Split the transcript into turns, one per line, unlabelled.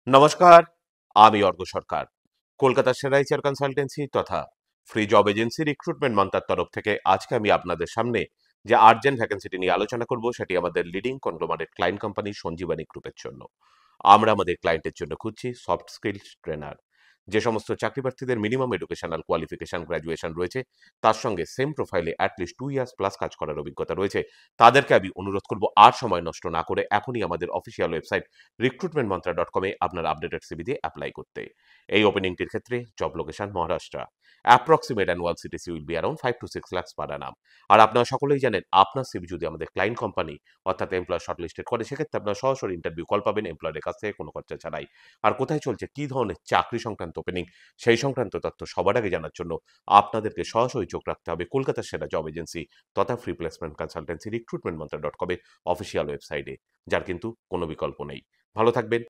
নমস্কার, আমি অর্ক সরকার। কলকাতার সেরা এইচআর কনসালটেন্সি তথা ফ্রি জব এজেন্সি রিক্রুটমেন্ট মন্ত্রার তরফ থেকে আজকে আমি আপনাদের সামনে যে আর্জেন্ট ভ্যাকেন্সিটি নিয়ে আলোচনা করব সেটি আমাদের leading conglomerate client company Sanjeevani গ্রুপের জন্য। আমরা আমাদের ক্লায়েন্টের জন্য খুঁজছি সফট স্কিলস ট্রেনার। যে সমস্ত চাকরি প্রার্থীদের মিনিমাম এডুকেশনাল কোয়ালিফিকেশন গ্র্যাজুয়েশন রয়েছে, তার সঙ্গে সেম প্রোফাইলে অ্যাটলিস্ট 2 ইয়ার্স প্লাস কাজ করার অভিজ্ঞতা রয়েছে, তাদেরকে আমি অনুরোধ করব আর সময় নষ্ট না করে এখনই আমাদের অফিসিয়াল ওয়েবসাইট recruitmentmantra.com এ আপনার আপডেটেড সিভি দিয়ে অ্যাপ্লাই করতে। এই ওপেনিংটির ক্ষেত্রে job location Maharashtra. Approximate annual CTC will be around 5 to 6 lakhs per annum। আর আপনারা সকলেই জানেন, আপনার সিভি যদি আমাদের ক্লায়েন্ট কোম্পানি অর্থাৎ এমপ্লয়ার শর্টলিস্টেড করে, সেক্ষেত্রে আপনারা সরাসরি ইন্টারভিউ কল পাবেন এমপ্লয়ারের কাছ থেকে কোনো খরচা ছাড়াই। আর কোথায় চলছে, কি ধরনের চাকরি সংক্রান্ত ওপেনিং, সেই সংক্রান্ত তথ্য সবার আগে জানার জন্য আপনাদেরকে সরাসরি চোখ রাখতে হবে কলকাতার সেরা জব এজেন্সি তথা ফ্রি প্লেসমেন্ট কনসালটেন্সি recruitmentmantra.com এর অফিসিয়াল ওয়েবসাইটে, যার কিন্তু কোনো বিকল্প নেই। ভালো থাকবেন।